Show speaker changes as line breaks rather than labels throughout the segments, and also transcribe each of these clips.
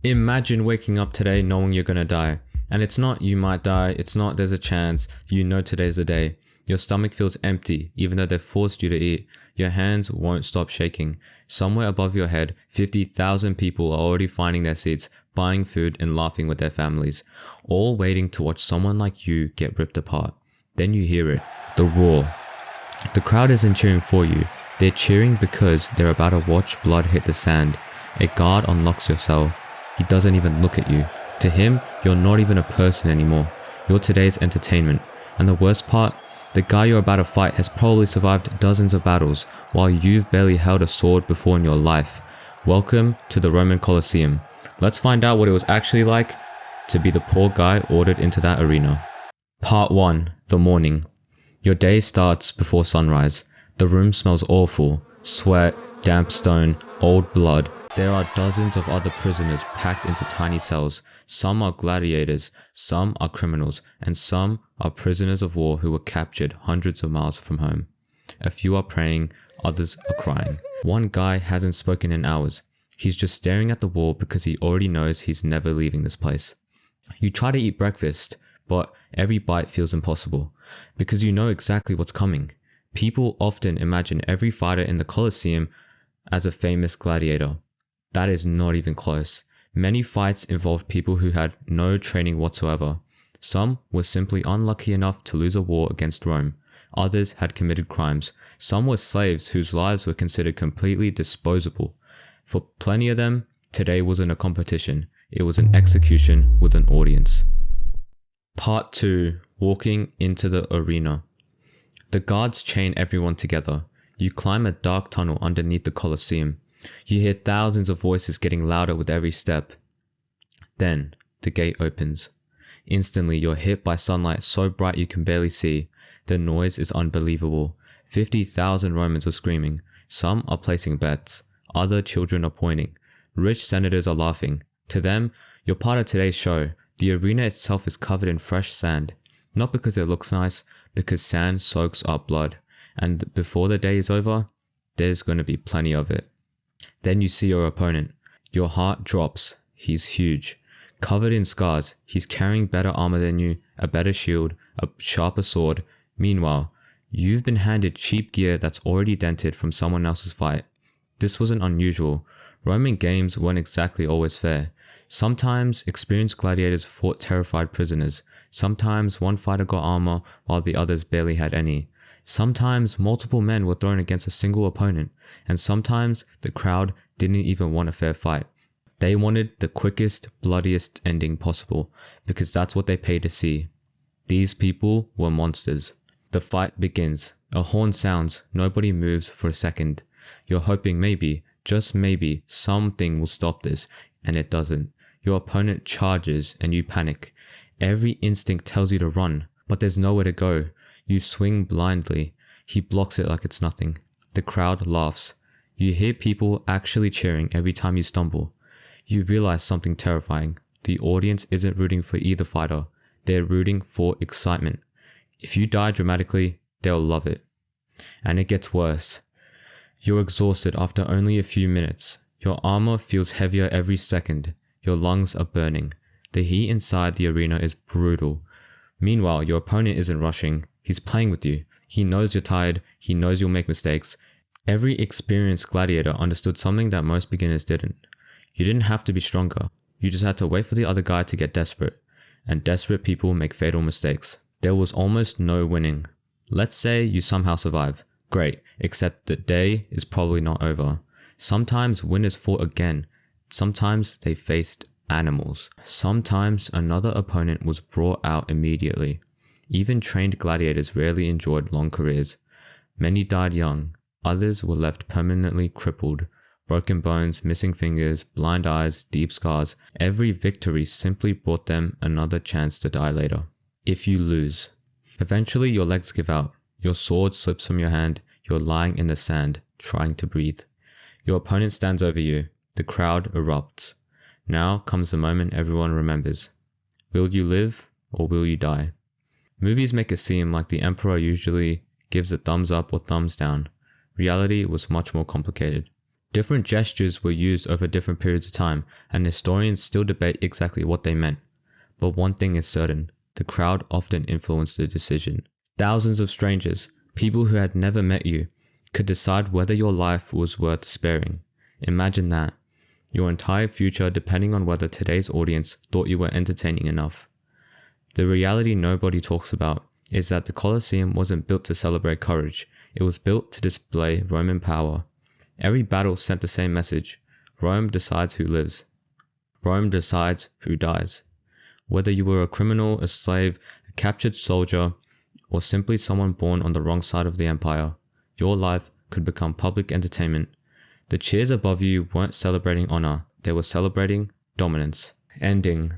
Imagine waking up today knowing you're gonna die. And it's not you might die, it's not there's a chance, you know today's the day. Your stomach feels empty even though they've forced you to eat. Your hands won't stop shaking. Somewhere above your head, 50,000 people are already finding their seats, buying food and laughing with their families, all waiting to watch someone like you get ripped apart. Then you hear it, the roar. The crowd isn't cheering for you, they're cheering because they're about to watch blood hit the sand. A guard unlocks your cell. He doesn't even look at you. To him, you're not even a person anymore. You're today's entertainment. And the worst part, the guy you're about to fight has probably survived dozens of battles, while you've barely held a sword before in your life. Welcome to the Roman Colosseum. Let's find out what it was actually like to be the poor guy ordered into that arena. Part 1. The morning. Your day starts before sunrise. The room smells awful. Sweat, damp stone, old blood. There are dozens of other prisoners packed into tiny cells. Some are gladiators, some are criminals, and some are prisoners of war who were captured hundreds of miles from home. A few are praying, others are crying. One guy hasn't spoken in hours. He's just staring at the wall because he already knows he's never leaving this place. You try to eat breakfast, but every bite feels impossible because you know exactly what's coming. People often imagine every fighter in the Colosseum as a famous gladiator. That is not even close. Many fights involved people who had no training whatsoever. Some were simply unlucky enough to lose a war against Rome. Others had committed crimes. Some were slaves whose lives were considered completely disposable. For plenty of them, today wasn't a competition. It was an execution with an audience. Part 2. Walking into the arena. The guards chain everyone together. You climb a dark tunnel underneath the Colosseum. You hear thousands of voices getting louder with every step. Then, the gate opens. Instantly, you're hit by sunlight so bright you can barely see. The noise is unbelievable. 50,000 Romans are screaming. Some are placing bets. Other children are pointing. Rich senators are laughing. To them, you're part of today's show. The arena itself is covered in fresh sand. Not because it looks nice, because sand soaks up blood. And before the day is over, there's going to be plenty of it. Then you see your opponent. Your heart drops. He's huge. Covered in scars, he's carrying better armor than you, a better shield, a sharper sword. Meanwhile, you've been handed cheap gear that's already dented from someone else's fight. This wasn't unusual. Roman games weren't exactly always fair. Sometimes experienced gladiators fought terrified prisoners. Sometimes one fighter got armor while the others barely had any. Sometimes multiple men were thrown against a single opponent, and sometimes the crowd didn't even want a fair fight. They wanted the quickest, bloodiest ending possible, because that's what they paid to see. These people were monsters. The fight begins. A horn sounds. Nobody moves for a second. You're hoping maybe, just maybe, something will stop this, and it doesn't. Your opponent charges and you panic. Every instinct tells you to run, but there's nowhere to go. You swing blindly. He blocks it like it's nothing. The crowd laughs. You hear people actually cheering every time you stumble. You realize something terrifying. The audience isn't rooting for either fighter. They're rooting for excitement. If you die dramatically, they'll love it. And it gets worse. You're exhausted after only a few minutes. Your armor feels heavier every second. Your lungs are burning. The heat inside the arena is brutal. Meanwhile, your opponent isn't rushing. He's playing with you. He knows you're tired. He knows you'll make mistakes. Every experienced gladiator understood something that most beginners didn't. You didn't have to be stronger. You just had to wait for the other guy to get desperate. And desperate people make fatal mistakes. There was almost no winning. Let's say you somehow survive. Great, except the day is probably not over. Sometimes winners fought again. Sometimes they faced animals. Sometimes another opponent was brought out immediately. Even trained gladiators rarely enjoyed long careers. Many died young. Others were left permanently crippled. Broken bones, missing fingers, blind eyes, deep scars. Every victory simply brought them another chance to die later. If you lose. Eventually your legs give out. Your sword slips from your hand. You're lying in the sand, trying to breathe. Your opponent stands over you. The crowd erupts. Now comes the moment everyone remembers. Will you live or will you die? Movies make it seem like the emperor usually gives a thumbs up or thumbs down. Reality was much more complicated. Different gestures were used over different periods of time, and historians still debate exactly what they meant. But one thing is certain, the crowd often influenced the decision. Thousands of strangers, people who had never met you, could decide whether your life was worth sparing. Imagine that. Your entire future depending on whether today's audience thought you were entertaining enough. The reality nobody talks about is that the Colosseum wasn't built to celebrate courage, it was built to display Roman power. Every battle sent the same message. Rome decides who lives. Rome decides who dies. Whether you were a criminal, a slave, a captured soldier, or simply someone born on the wrong side of the empire, your life could become public entertainment. The cheers above you weren't celebrating honor, they were celebrating dominance. Ending.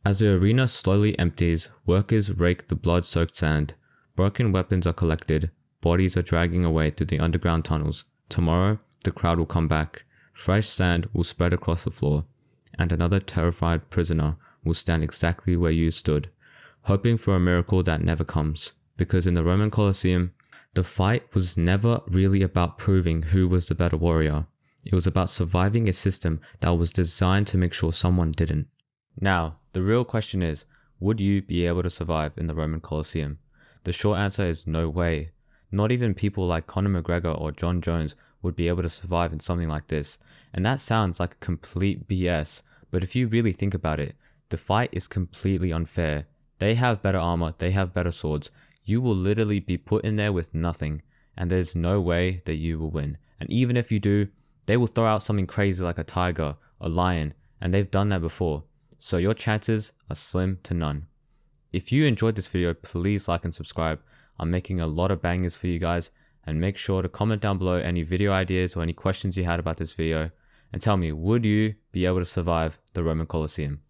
As the arena slowly empties, workers rake the blood-soaked sand. Broken weapons are collected, bodies are dragging away through the underground tunnels. Tomorrow, the crowd will come back. Fresh sand will spread across the floor, and another terrified prisoner will stand exactly where you stood, hoping for a miracle that never comes. Because in the Roman Colosseum, the fight was never really about proving who was the better warrior. It was about surviving a system that was designed to make sure someone didn't. Now, the real question is, would you be able to survive in the Roman Colosseum? The short answer is no way. Not even people like Conor McGregor or John Jones would be able to survive in something like this. And that sounds like a complete BS, but if you really think about it, the fight is completely unfair. They have better armor, they have better swords. You will literally be put in there with nothing, and there's no way that you will win. And even if you do, they will throw out something crazy like a tiger, a lion, and they've done that before. So your chances are slim to none. If you enjoyed this video, please like and subscribe. I'm making a lot of bangers for you guys, and make sure to comment down below any video ideas or any questions you had about this video, and tell me, would you be able to survive the Roman Colosseum?